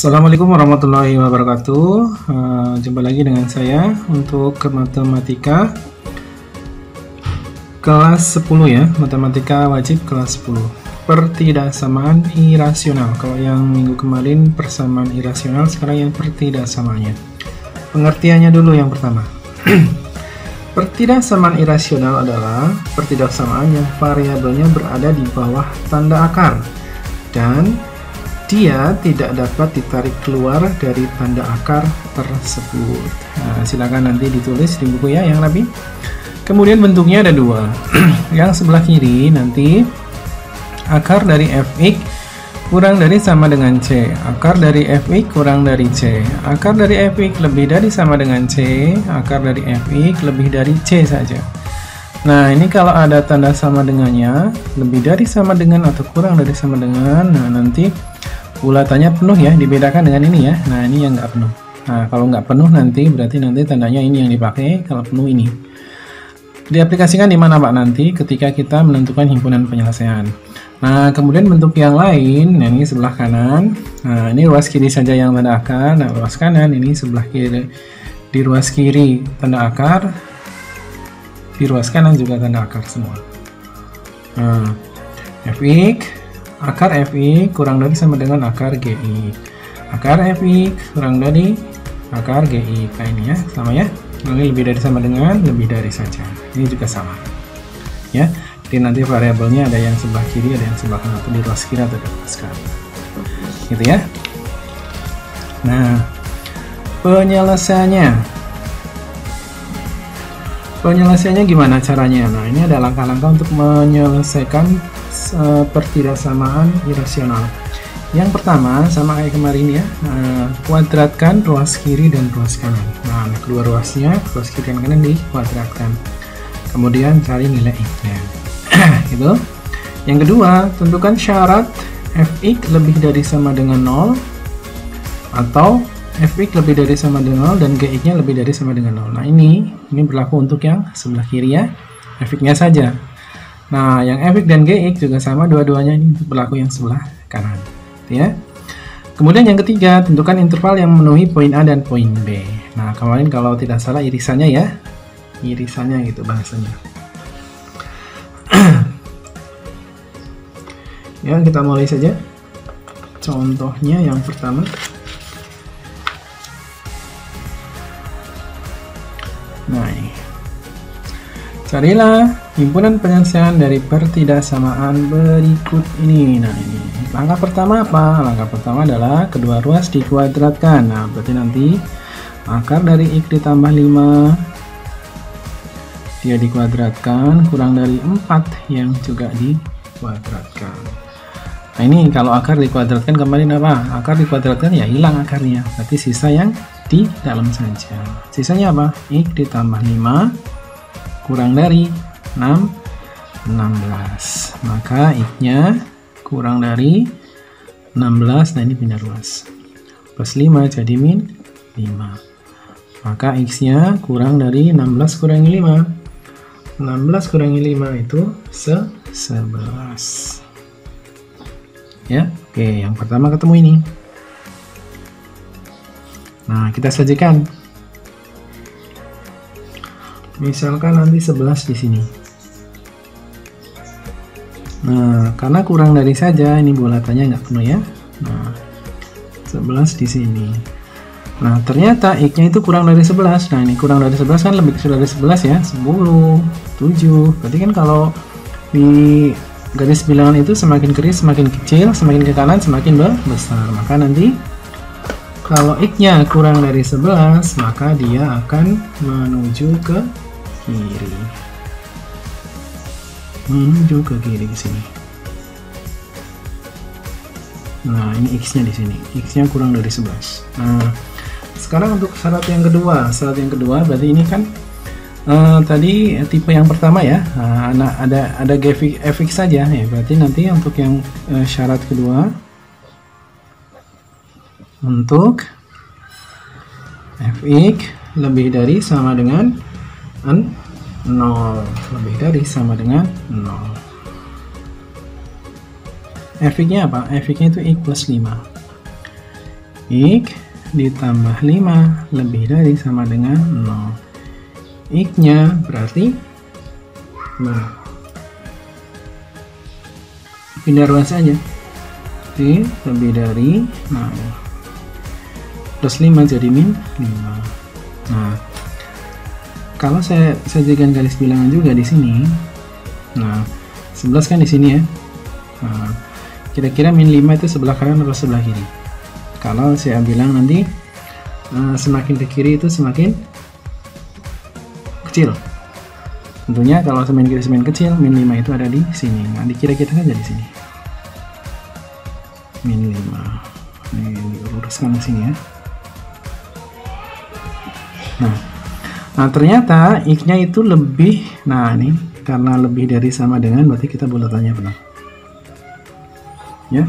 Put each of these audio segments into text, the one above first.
Assalamualaikum warahmatullahi wabarakatuh. Jumpa lagi dengan saya untuk ke matematika kelas 10 ya, matematika wajib kelas 10, pertidaksamaan irasional. Kalau yang minggu kemarin persamaan irasional, sekarang yang pertidaksamaannya. Pengertiannya dulu yang pertama. Pertidaksamaan irasional adalah pertidaksamaan yang variabelnya berada di bawah tanda akar dan dia tidak dapat ditarik keluar dari tanda akar tersebut. Nah, silakan nanti ditulis di buku ya yang lebih. Kemudian bentuknya ada dua. Yang sebelah kiri nanti akar dari fx kurang dari sama dengan c. Akar dari fx kurang dari c. Akar dari fx lebih dari sama dengan c. Akar dari fx lebih dari c saja. Nah, ini kalau ada tanda sama dengannya, lebih dari sama dengan atau kurang dari sama dengan, nah nanti bulatannya penuh ya, dibedakan dengan ini ya. Nah, ini yang nggak penuh. Nah, kalau nggak penuh nanti berarti nanti tandanya ini yang dipakai, kalau penuh ini. Diaplikasikan di mana Pak nanti ketika kita menentukan himpunan penyelesaian. Nah, kemudian bentuk yang lain, nah ini sebelah kanan. Nah, ini ruas kiri saja yang tanda akar. Nah, ruas kanan ini sebelah kiri. Di ruas kiri tanda akar, di ruas kanan juga tanda akar semua. Nah, fx akar fx kurang dari sama dengan akar gi. Akar fx kurang dari akar gi. Nah, ini ya, sama ya. Ini lebih dari sama dengan, lebih dari saja. Ini juga sama. Ya. Jadi nanti variabelnya ada yang sebelah kiri, ada yang sebelah kanan, atau di ruas kiri atau di ruas kanan. Gitu ya. Nah, penyelesaiannya. Penyelesaiannya gimana caranya? Nah, ini ada langkah-langkah untuk menyelesaikan pertidaksamaan irasional. Yang pertama, sama kayak kemarin ya, kuadratkan ruas kiri dan ruas kanan. Nah, kedua ruasnya, ruas kiri dan kanan dikuadratkan. Kemudian cari nilai x-nya. Gitu. Yang kedua, tentukan syarat fx lebih dari sama dengan 0 atau fx lebih dari sama dengan 0 dan gx-nya lebih dari sama dengan 0. Nah, ini berlaku untuk yang sebelah kiri ya, fx-nya saja. Nah, yang fx dan gx juga sama, dua-duanya ini berlaku yang sebelah kanan. Ya. Kemudian yang ketiga, tentukan interval yang memenuhi poin A dan poin B. Nah, kemarin kalau tidak salah irisannya ya. Irisannya gitu bahasanya. Ya, kita mulai saja. Contohnya yang pertama. Nah, ini. Carilah himpunan penyelesaian dari pertidaksamaan berikut ini. Nah, ini. Langkah pertama apa? Langkah pertama adalah kedua ruas dikuadratkan. Nah, berarti nanti akar dari x ditambah 5 dia dikuadratkan kurang dari 4 yang juga dikuadratkan. Nah, ini kalau akar dikuadratkan kemarin apa? Akar dikuadratkan ya hilang akarnya. Berarti sisa yang di dalam saja. Sisanya apa? X ditambah 5 kurang dari 16. Maka x-nya kurang dari 16. Nah, ini pindah ruas. Plus 5 jadi min 5. Maka x-nya kurang dari 16 kurangi 5. 16 kurangi 5 itu 11. Ya, oke, yang pertama ketemu ini. Nah, kita sajikan. Misalkan nanti 11 di sini. Nah, karena kurang dari saja, ini bulatannya nggak penuh ya. Nah, 11 di sini. Nah, ternyata x-nya itu kurang dari 11. Nah, ini kurang dari 11 kan lebih kecil dari 11 ya. 10, 7. Berarti kan kalau di garis bilangan itu semakin kiri semakin kecil, semakin ke kanan semakin besar. Maka nanti kalau x-nya kurang dari 11, maka dia akan menuju ke kiri. Menuju ke kiri ke sini. Nah, ini x-nya di sini. X-nya kurang dari 11. Nah, sekarang untuk syarat yang kedua. Syarat yang kedua berarti ini kan tadi tipe yang pertama ya. Nah, ada fx saja ya. Berarti nanti untuk yang syarat kedua, untuk fx lebih dari sama dengan 0, lebih dari sama dengan 0. Fx-nya apa? Fx-nya itu x plus 5. X ditambah 5 lebih dari sama dengan 0. X-nya berarti pindah ruas saja. T lebih dari 0. Plus 5 jadi min 5. Nah, kalau saya jadikan garis bilangan juga di sini. Nah, 11 kan di sini ya. Nah, kira-kira min 5 itu sebelah kanan atau sebelah kiri? Kalau saya bilang nanti semakin ke kiri itu semakin kecil. Tentunya kalau semakin kiri semakin kecil, min 5 itu ada di sini. Nah, dikira-kira saja di sini. Min 5. Ini luruskan ke sini ya. Nah, ternyata X-nya itu lebih, nah ini karena lebih dari sama dengan, berarti kita bulatannya benar. Ya.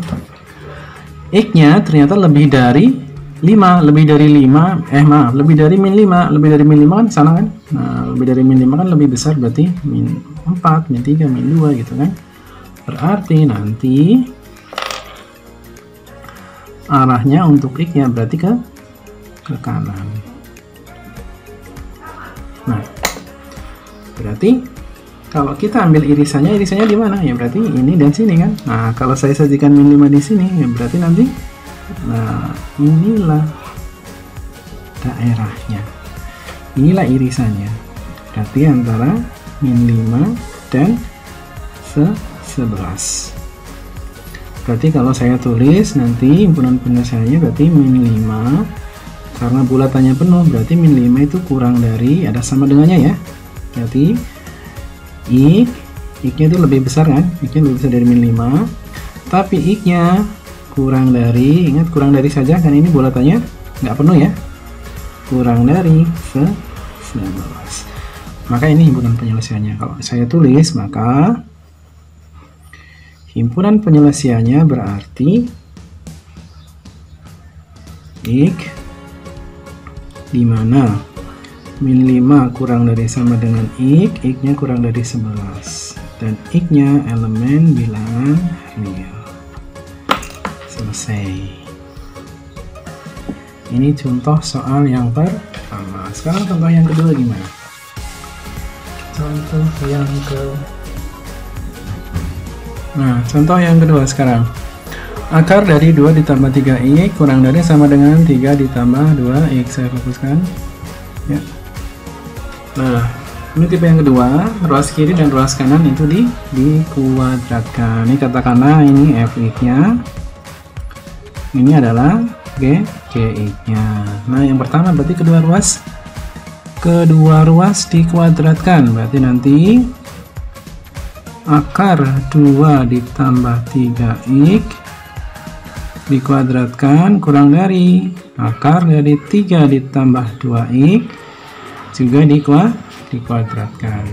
X-nya ternyata lebih dari 5, lebih dari 5, lebih dari min 5, lebih dari min 5 kan sana kan? Nah, lebih dari min 5 kan lebih besar, berarti min 4, min 3, min 2 gitu kan? Berarti nanti arahnya untuk X-nya berarti ke kanan. Nah, berarti kalau kita ambil irisannya di mana? Ya berarti ini dan sini kan. Nah, kalau saya sajikan min 5 di sini, ya berarti nanti, nah inilah daerahnya. Inilah irisannya. Berarti antara min 5 dan 11. Berarti kalau saya tulis nanti himpunan penyelesaiannya berarti min 5. Karena bulatannya penuh, berarti min 5 itu kurang dari, ada sama dengannya ya. Berarti X-nya itu lebih besar kan? X-nya lebih besar dari min 5. Tapi X-nya kurang dari, ingat kurang dari saja kan, ini bulatannya nggak penuh ya. Kurang dari 11. Maka ini himpunan penyelesaiannya. Kalau saya tulis, maka himpunan penyelesaiannya berarti X di mana min 5 kurang dari sama dengan X, X-nya kurang dari 11, dan X-nya elemen bilangan real. Selesai. Ini contoh soal yang pertama. Sekarang contoh yang kedua gimana? Contoh yang kedua sekarang. Akar dari 2 ditambah 3x kurang dari sama dengan 3 ditambah 2x. Saya fokuskan ya. Nah, ini tipe yang kedua, ruas kiri dan ruas kanan itu dikuadratkan. Ini katakanlah ini fx-nya, ini adalah gx-nya. Nah, yang pertama berarti kedua ruas dikuadratkan. Berarti nanti akar 2 ditambah 3x dikuadratkan kurang dari akar dari 3 ditambah 2x juga dikuadratkan.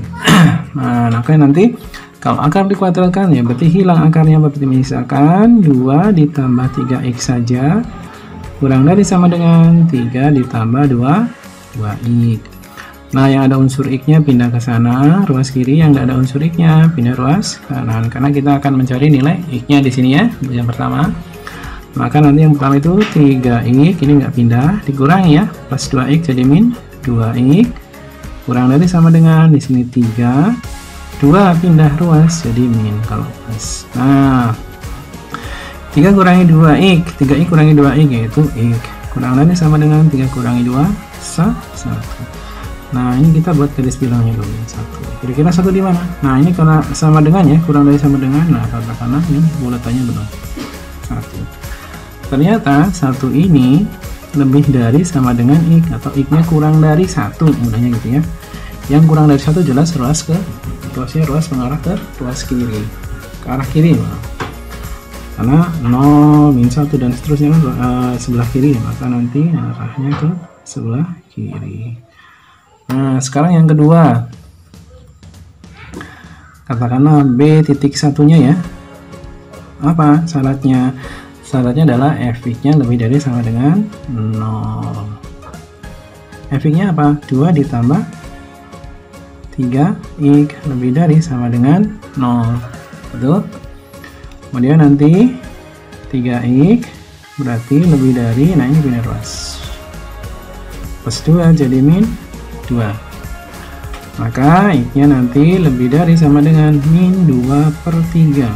Nah, makanya nanti kalau akar dikuadratkan ya berarti hilang akarnya, berarti misalkan 2 ditambah 3x saja kurang dari sama dengan 3 ditambah 2x. Nah, yang ada unsur x-nya pindah ke sana, ruas kiri. Yang tidak ada unsur x-nya pindah ruas kanan, karena kita akan mencari nilai x-nya di sini ya, yang pertama. Maka nanti yang pertama itu 3x, ini nggak pindah, dikurangi ya, plus 2x jadi min 2x, kurang dari sama dengan di sini 3, 2 pindah ruas jadi min kalau plus. Nah, 3 kurangi 2x, 3x kurangi 2x yaitu x, kurang dari sama dengan 3 kurangi 2, 1. Nah, ini kita buat garis bilangnya dulu, 1. Kira-kira 1 di mana? Nah, ini karena sama dengan ya, kurang dari sama dengan. Nah, katakanlah ini bulatannya benar 1. Ternyata 1 ini lebih dari sama dengan x, atau x-nya kurang dari 1, mudahnya gitu ya. Yang kurang dari 1 jelas ruas mengarah ke ruas kiri, ke arah kiri, karena 0, min 1 dan seterusnya sebelah kiri, maka nanti arahnya ke sebelah kiri. Nah, sekarang yang kedua, katakanlah B titik satunya ya. Apa syaratnya? Syaratnya adalah fx-nya lebih dari sama dengan 0. Fx-nya apa? 2 ditambah 3x lebih dari sama dengan 0. Betul? Kemudian nanti 3x berarti lebih dari, nah ini bina ruas, plus 2 jadi min 2, maka X-nya nanti lebih dari sama dengan min 2/3.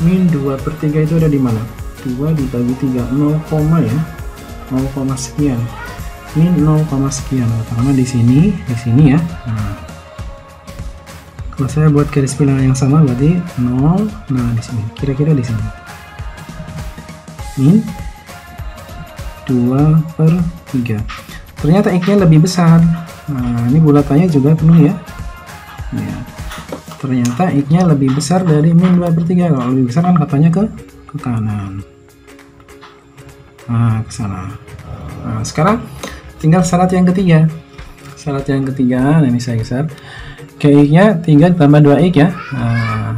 Min 2/3 itu ada di mana? 2 dibagi 3, 0, ya, 0, sekian, min 0, sekian, karena di sini ya. Nah, kalau saya buat garis bilangan yang sama berarti 0, nah di sini, kira-kira di sini, min 2/3. Ternyata X-nya lebih besar. Nah, ini bulatannya juga penuh ya. Ya. Ternyata X-nya lebih besar dari min 2/3. Kalau lebih besar kan katanya ke kanan. Nah, ke sana. Nah, sekarang tinggal syarat yang ketiga. Syarat yang ketiga, nah ini saya geser. X-nya 3 ditambah 2X ya. Nah,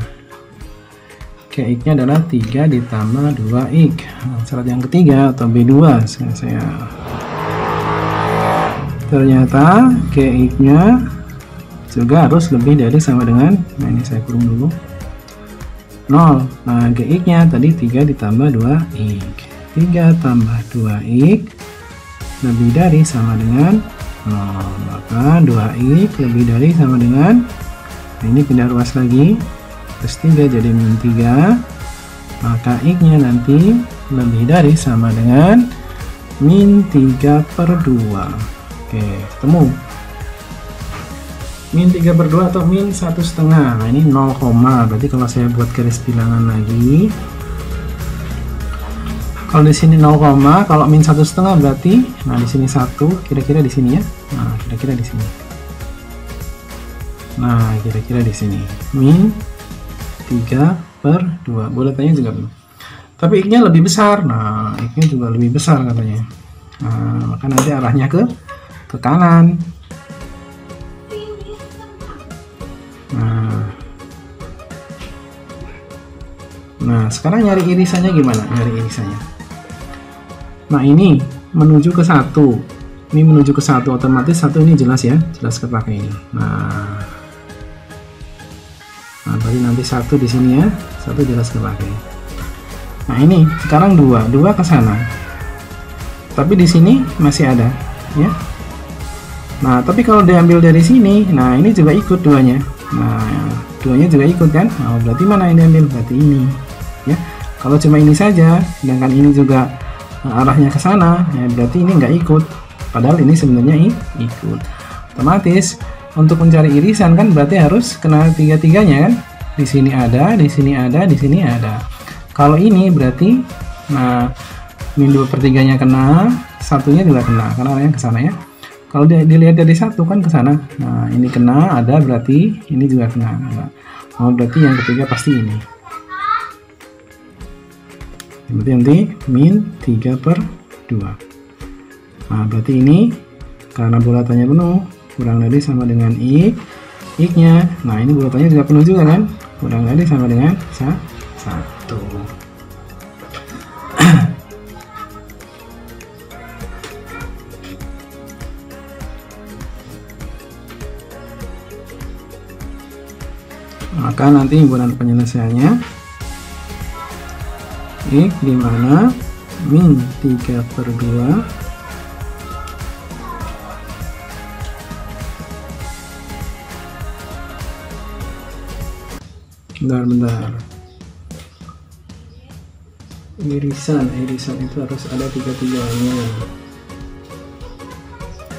X-nya adalah 3 ditambah 2X. Nah, syarat yang ketiga atau B2 saya ternyata X-nya juga harus lebih dari sama dengan, nah ini saya kurung dulu, 0. Nah, X-nya tadi 3 ditambah 2X. 3 tambah 2X lebih dari sama dengan 0. Maka 2X lebih dari sama dengan, nah ini pindah ruas lagi, plus 3 jadi min 3. Maka X-nya nanti lebih dari sama dengan min 3/2. Oke, ketemu. Min 3/2 atau min 1/2. Nah, ini 0, berarti kalau saya buat garis bilangan lagi, kalau di sini 0, kalau min 1/2 berarti, nah di sini 1, kira-kira di sini ya. Nah, kira-kira di sini. Nah, kira-kira di sini. Min 3/2. Bulatannya juga belum. Tapi X-nya lebih besar. Nah, X-nya juga lebih besar katanya. Nah, maka nanti arahnya ke kanan. Nah, sekarang nyari irisannya gimana? Nyari irisannya. Nah, ini menuju ke 1. Ini menuju ke 1, otomatis 1 ini jelas ya, jelas kepake ini. Nah, berarti nanti 1 di sini ya, 1 jelas kepake. Nah, ini sekarang 2 ke sana. Tapi di sini masih ada, ya. Nah, tapi kalau diambil dari sini, nah ini juga ikut 2-nya. Nah, 2-nya juga ikut kan? Nah, berarti mana yang diambil? Berarti ini, ya. Kalau cuma ini saja, sedangkan ini juga arahnya ke sana, ya berarti ini nggak ikut. Padahal ini sebenarnya ikut. Otomatis untuk mencari irisan kan berarti harus kena tiga-tiganya kan? Di sini ada, di sini ada, di sini ada. Kalau ini berarti, nah min 2/3-nya kena, satunya juga kena karena arahnya ke sana ya. Kalau dilihat dari 1 kan ke sana. Nah, ini kena, ada berarti ini juga kena. Oh, berarti yang ketiga pasti ini. Berarti nanti min 3/2. Nah, berarti ini karena bulatannya penuh, kurang dari sama dengan X. X-nya, nah ini bulatannya juga penuh juga kan? Kurang dari sama dengan 1. Maka nanti himpunan penyelesaiannya X dimana min 3/2 bentar. Irisan itu harus ada tiga-tiganya.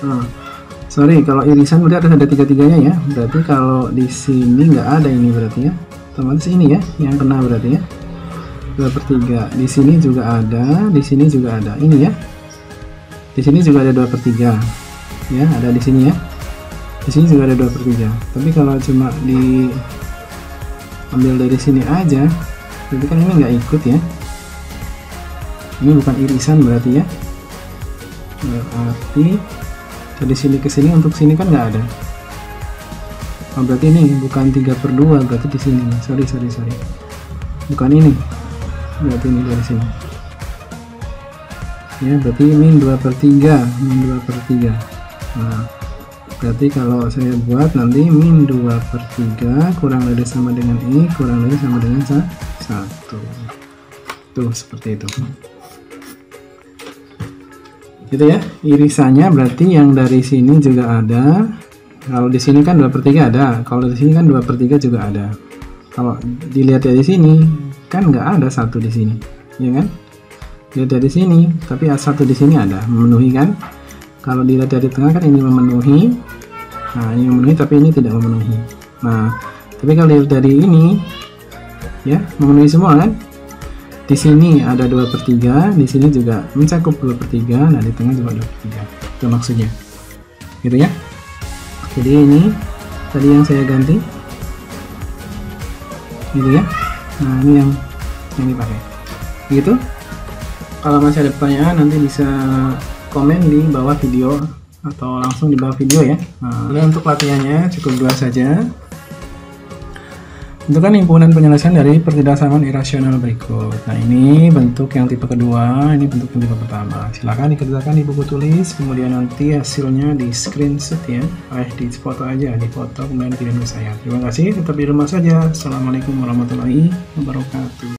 Nah, sorry, kalau irisan berarti harus ada tiga-tiganya ya. Berarti kalau di sini nggak ada ini berarti ya. Otomatis ini ya yang kena berarti ya. 2/3. Di sini juga ada, di sini juga ada. Ini ya. Di sini juga ada 2/3. Ya, ada di sini ya. Di sini juga ada 2/3. Tapi kalau cuma ambil dari sini aja, berarti kan ini nggak ikut ya. Ini bukan irisan berarti ya. Berarti dari sini ke sini, untuk sini kan nggak ada. Oh, berarti ini bukan 3/2, berarti di sini. Sorry. Bukan ini. Berarti ini dari sini. Ya, berarti min 2/3, Nah, berarti kalau saya buat nanti min 2/3 kurang dari sama dengan I, kurang dari sama dengan 1. Tuh, seperti itu. gitu ya. Irisannya berarti yang dari sini juga ada. Kalau di sini kan 2/3 ada, kalau di sini kan 2/3 juga ada. Kalau dilihat dari sini kan nggak ada 1 di sini, ya kan? Dilihat dari sini, tapi 1 di sini ada, memenuhi kan? Kalau dilihat dari tengah kan ini memenuhi. Nah, ini memenuhi tapi ini tidak memenuhi. Nah, tapi kalau dilihat dari ini, ya memenuhi semua kan? Di sini ada 2/3, di sini juga mencakup 2/3, nah di tengah juga 2/3. Itu maksudnya, gitu ya. Jadi ini tadi yang saya ganti, gitu ya. Nah, ini yang dipakai. Gitu. Kalau masih ada pertanyaan nanti bisa komen di bawah video atau langsung di bawah video ya. Nah, untuk latihannya cukup 2 saja. Tentukan himpunan penyelesaian dari pertidaksamaan irasional berikut. Nah, ini bentuk yang tipe kedua, ini bentuk yang tipe pertama. Silakan dikerjakan di buku tulis, kemudian nanti hasilnya di screenshot ya. Di foto aja, di foto kemudian kirim ke saya. Terima kasih, tetap di rumah saja. Assalamualaikum warahmatullahi wabarakatuh.